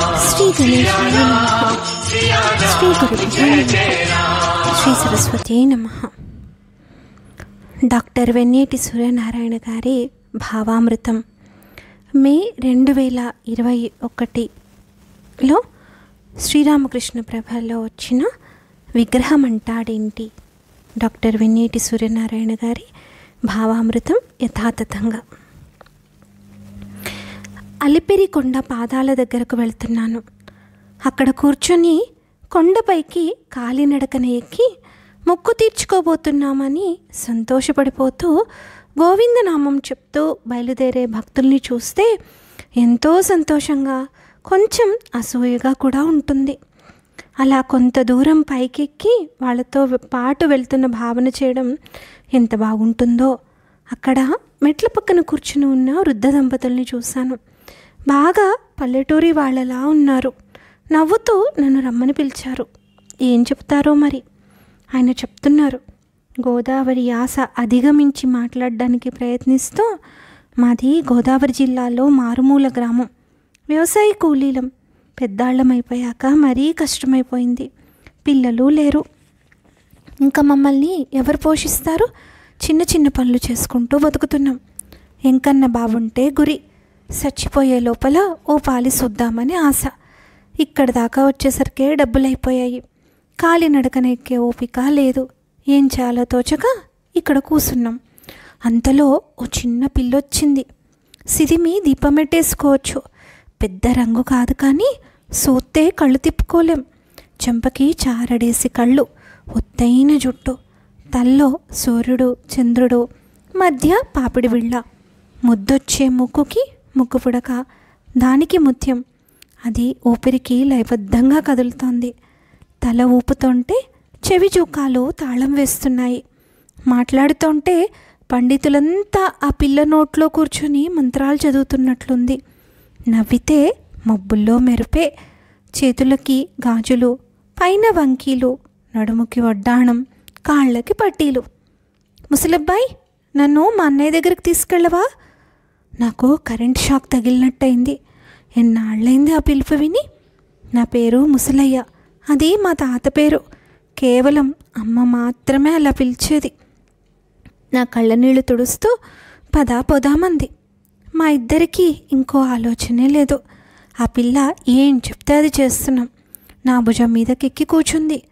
శ్రీ గణేశాయ నమః. శ్రీ గురుభ్యో నమః. శ్రీ సరస్వతీ నమః. డాక్టర్ వెన్నేటి సూర్యనారాయణ గారి భావామృతం మే 2021లో శ్రీరామకృష్ణ ప్రభలో వచ్చిన విగ్రహం అంటాడేంటి, డాక్టర్ వెన్నేటి సూర్యనారాయణ గారి భావామృతం యథాతథంగా. అలిపిరి కొండ పాదాల దగ్గరకు వెళ్తున్నాను. అక్కడ కూర్చొని కొండపైకి కాలినడకన ఎక్కి మొక్కు తీర్చుకోబోతున్నామని సంతోషపడిపోతూ గోవిందనామం చెప్తూ బయలుదేరే భక్తుల్ని చూస్తే ఎంతో సంతోషంగా, కొంచెం అసూయగా కూడా ఉంటుంది. అలా కొంత దూరం పైకెక్కి వాళ్ళతో పాటు వెళ్తున్న భావన చేయడం ఎంత బాగుంటుందో. అక్కడ మెట్ల పక్కన కూర్చుని ఉన్న వృద్ధ దంపతుల్ని చూశాను. బాగా పల్లెటూరి వాళ్ళలా ఉన్నారు. నవ్వుతూ నన్ను రమ్మని పిలిచారు. ఏం చెప్తారో మరి. ఆయన చెప్తున్నారు, గోదావరి యాస అధిగమించి మాట్లాడడానికి ప్రయత్నిస్తూ, మాది గోదావరి జిల్లాలో మారుమూల గ్రామం, వ్యవసాయ కూలీలం. పెద్దాళ్ళమైపోయాక మరీ కష్టమైపోయింది. పిల్లలు లేరు. ఇంకా మమ్మల్ని ఎవరు పోషిస్తారు? చిన్న చిన్న పనులు చేసుకుంటూ బతుకుతున్నాం. ఎంకన్న బాగుంటే గురి, చచ్చిపోయే లోపల ఓ పాలి చూద్దామని ఆశ. ఇక్కడ దాకా వచ్చేసరికే డబ్బులైపోయాయి. కాలినడకన ఎక్కే ఓపిక లేదు. ఏం చేయాలో తోచక ఇక్కడ కూసున్నాం. అంతలో ఓ చిన్న పిల్లొచ్చింది. సిదిమి దీపమెట్టేసుకోవచ్చు. పెద్ద రంగు కాదు కానీ సూత్తే కళ్ళు తిప్పుకోలేం. చెంపకి చారడేసి కళ్ళు, ఒత్తైన జుట్టు, తల్లో సూర్యుడు చంద్రుడు, మధ్య పాపిడి బిళ్ళ, ముద్దొచ్చే ముక్కుకి ముక్కు పుడక, దానికి ముత్యం. అది ఊపిరికి లయబద్ధంగా కదులుతోంది. తల ఊపుతుంటే చెవి జూకాలు తాళం వేస్తున్నాయి. మాట్లాడుతుంటే పండితులంతా ఆ పిల్ల నోట్లో కూర్చొని మంత్రాలు చదువుతున్నట్లుంది. నవ్వితే మబ్బుల్లో మెరుపే. చేతులకి గాజులు, పైన వంకీలు, నడుముకి వడ్డాణం, కాళ్ళకి పట్టీలు. ముసలబ్బాయి, నన్ను మా అన్నయ్య దగ్గరికి తీసుకెళ్ళవా? నాకు కరెంట్ షాక్ తగిలినట్టయింది. ఎన్నాళ్ళైంది ఆ పిలుపు విని. నా పేరు ముసలయ్య. అది మా తాత పేరు. కేవలం అమ్మ మాత్రమే అలా పిలిచేది. నా కళ్ళ నీళ్లు తుడుస్తూ పదా పొదామంది. మా ఇద్దరికీ ఇంకో ఆలోచనే లేదు. ఆ పిల్ల ఏం చెప్తే అది చేస్తున్నాం. నా భుజం మీదకెక్కి కూర్చుంది.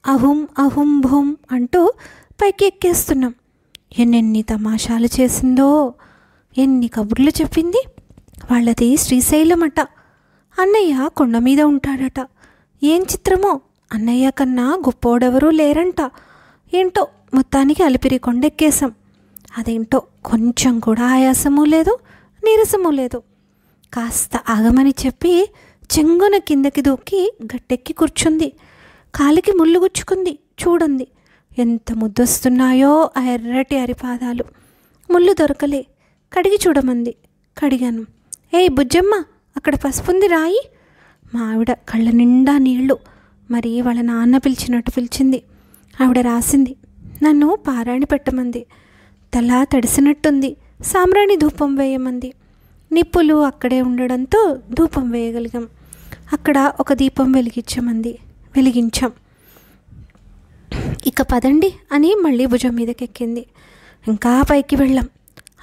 అహుం అహుం భూం అంటూ పైకి ఎక్కేస్తున్నాం. ఎన్నెన్ని తమాషాలు చేసిందో, ఎన్ని కబుర్లు చెప్పింది. వాళ్ళది శ్రీశైలమట. అన్నయ్య కొండ మీద ఉంటాడట. ఏం చిత్రమో, అన్నయ్య కన్నా గొప్పోడెవరూ లేరంట. ఏంటో మొత్తానికి అలిపిరి కొండెక్కేశాం. అదేంటో కొంచెం కూడా ఆయాసమూ లేదు, నీరసమూ లేదు. కాస్త ఆగమని చెప్పి చెంగున కిందకి దూకి గట్టెక్కి కూర్చుంది. కాలికి ముళ్ళు గుచ్చుకుంది. చూడండి ఎంత ముద్దొస్తున్నాయో ఆ ఎర్రటి అరిపాదాలు. ముళ్ళు దొరకలే. కడిగి చూడమంది. కడిగాను. ఏయ్ బుజ్జమ్మ, అక్కడ పసుపుంది రాయి. మా ఆవిడ కళ్ళ నిండా నీళ్లు. మరి వాళ్ళ నాన్న పిలిచినట్టు పిలిచింది. ఆవిడ రాసింది. నన్ను పారాణి పెట్టమంది. తల తడిసినట్టుంది. సాంబ్రాణి ధూపం వేయమంది. నిప్పులు అక్కడే ఉండడంతో ధూపం వేయగలిగాం. అక్కడ ఒక దీపం వెలిగించాం. ఇక పదండి అని మళ్ళీ భుజం మీదకెక్కింది. ఇంకా పైకి వెళ్ళాం.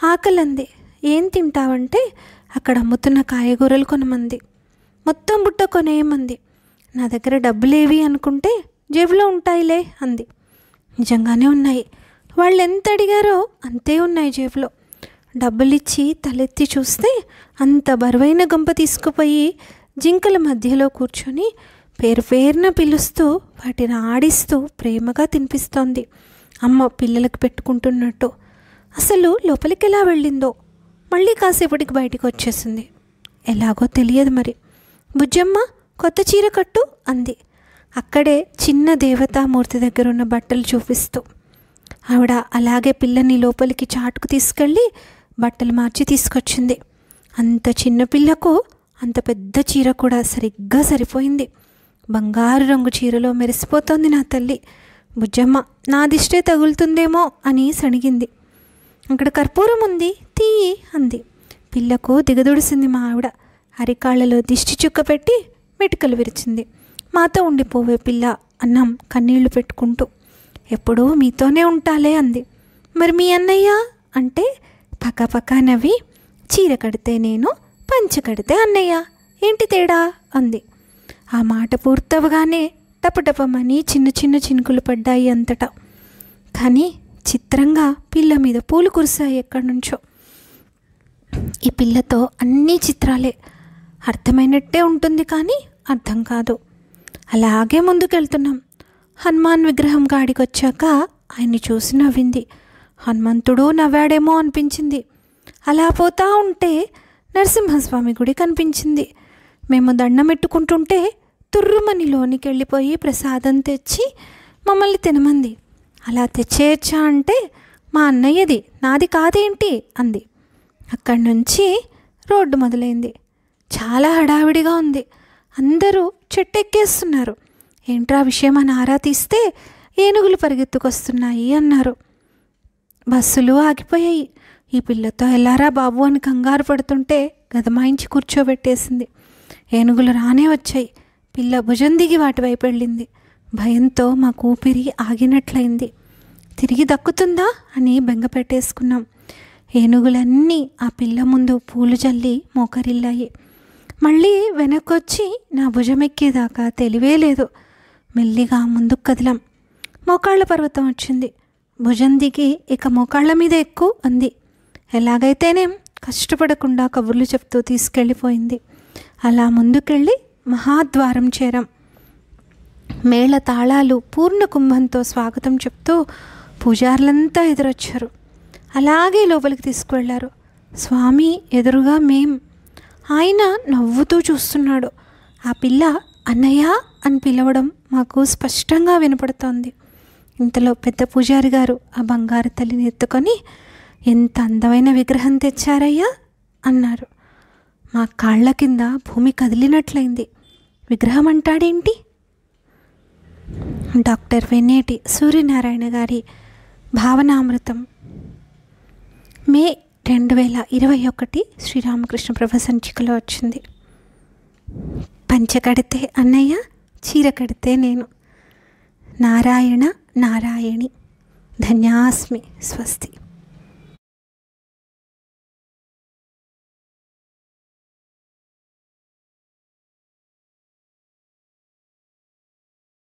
ఆకలంది. ఏం తింటావంటే అక్కడ అమ్ముతున్న కాయగూరలు కొనమంది. మొత్తం బుట్ట కొనేయమంది. నా దగ్గర డబ్బులేవి అనుకుంటే జేబులో ఉంటాయిలే అంది. నిజంగానే ఉన్నాయి. వాళ్ళు ఎంత అడిగారో అంతే ఉన్నాయి జేబులో. డబ్బులిచ్చి తలెత్తి చూస్తే అంత బరువైన గంప తీసుకుపోయి జింకల మధ్యలో కూర్చొని పేరున పిలుస్తూ వాటిని ఆడిస్తూ ప్రేమగా తినిపిస్తోంది. అమ్మ పిల్లలకు పెట్టుకుంటున్నట్టు. అసలు లోపలికి ఎలా వెళ్ళిందో. మళ్ళీ కాసేపటికి బయటికి వచ్చేసింది. ఎలాగో తెలియదు మరి. బుజ్జమ్మ, కొత్త చీర కట్టు అంది. అక్కడే చిన్న దేవతామూర్తి దగ్గర ఉన్న బట్టలు చూపిస్తూ. ఆవిడ అలాగే పిల్లని లోపలికి చాటుకు తీసుకెళ్ళి బట్టలు మార్చి తీసుకొచ్చింది. అంత చిన్న పిల్లకు అంత పెద్ద చీర కూడా సరిగ్గా సరిపోయింది. బంగారు రంగు చీరలో మెరిసిపోతోంది నా తల్లి. బుజ్జమ్మ, నా దిష్టే తగులుతుందేమో అని సణిగింది. అక్కడ కర్పూరం ఉంది, తీయి అంది. పిల్లకు దిగదుడిసింది మా ఆవిడ. అరికాళ్ళలో దిష్టి చుక్క పెట్టి మెటికలు విరిచింది. మాతో ఉండిపోవే పిల్ల అన్నాం కన్నీళ్లు పెట్టుకుంటూ. ఎప్పుడూ మీతోనే ఉంటాలే అంది. మరి మీ అన్నయ్య అంటే పక్క నవ్వి, చీర కడితే నేను, పంచ కడితే అన్నయ్య, ఏంటి తేడా అంది. ఆ మాట పూర్తవగానే టపటపమని చిన్న చిన్న చినుకులు పడ్డాయి అంతటా. కానీ చిత్రంగా పిల్ల మీద పూలు కురిశాయి ఎక్కడి నుంచో. ఈ పిల్లతో అన్నీ చిత్రాలే, అర్థమైనట్టే ఉంటుంది కానీ అర్థం కాదు. అలాగే ముందుకెళ్తున్నాం. హనుమాన్ విగ్రహం కాడికి వచ్చాక ఆయన్ని చూసి నవ్వింది. హనుమంతుడు నవ్వాడేమో అనిపించింది. అలా పోతా ఉంటే నరసింహస్వామి గుడి కనిపించింది. మేము దండమెట్టుకుంటుంటే తుర్రుమని లోనికి వెళ్ళిపోయి ప్రసాదం తెచ్చి మమ్మల్ని తినమంది. అలా తెచ్చేయచ్చా అంటే మా అన్నయ్యది, నాది కాదేంటి అంది. అక్కడి నుంచి రోడ్డు మొదలైంది. చాలా హడావిడిగా ఉంది. అందరూ చెట్టెక్కేస్తున్నారు. ఏంట్రా విషయం అని ఆరా తీస్తే ఏనుగులు పరిగెత్తుకొస్తున్నాయి అన్నారు. బస్సులు ఆగిపోయాయి. ఈ పిల్లతో ఎల్లారా బాబు అని కంగారు పడుతుంటే గదమాయించి కూర్చోబెట్టేసింది. ఏనుగులు రానే వచ్చాయి. పిల్ల భుజం దిగి వాటి వైపు వెళ్ళింది. భయంతో మా ఊపిరి ఆగినట్లయింది. తిరిగి దక్కుతుందా అని బెంగ పెట్టేసుకున్నాం. ఏనుగులన్నీ ఆ పిల్ల ముందు పూలు జల్లి మోకరిల్లాయి. మళ్ళీ వెనక్కొచ్చి నా భుజమెక్కేదాకా తెలివే లేదు. మెల్లిగా ముందుకు కదిలాం. మోకాళ్ళ పర్వతం వచ్చింది. భుజం దిగి ఇక మోకాళ్ళ మీద ఎక్కు అంది. ఎలాగైతేనేం కష్టపడకుండా కబుర్లు చెప్తూ తీసుకెళ్ళిపోయింది. అలా ముందుకెళ్ళి మహాద్వారం చేరాం. మేళ తాళాలు పూర్ణ కుంభంతో స్వాగతం చెప్తూ పూజారులంతా ఎదురొచ్చారు. అలాగే లోపలికి తీసుకువెళ్ళారు. స్వామి ఎదురుగా మేం. ఆయన నవ్వుతూ చూస్తున్నాడు. ఆ పిల్ల అన్నయ్య అని పిలవడం మాకు స్పష్టంగా వినపడుతోంది. ఇంతలో పెద్ద పూజారి గారు ఆ బంగారు తల్లిని ఎత్తుకొని, ఎంత అందమైన విగ్రహం తెచ్చారయ్యా అన్నారు. మా కాళ్ళ కింద భూమి కదిలినట్లయింది. విగ్రహం అంటాడేంటి? డాక్టర్ వెన్నేటి సూర్యనారాయణ గారి భావనామృతం, మే 2021 శ్రీరామకృష్ణ ప్రభ సంచికలో వచ్చింది. పంచ కడితే అన్నయ్య, చీర కడితే నేను. నారాయణ నారాయణి ధన్యాస్మి. స్వస్తి.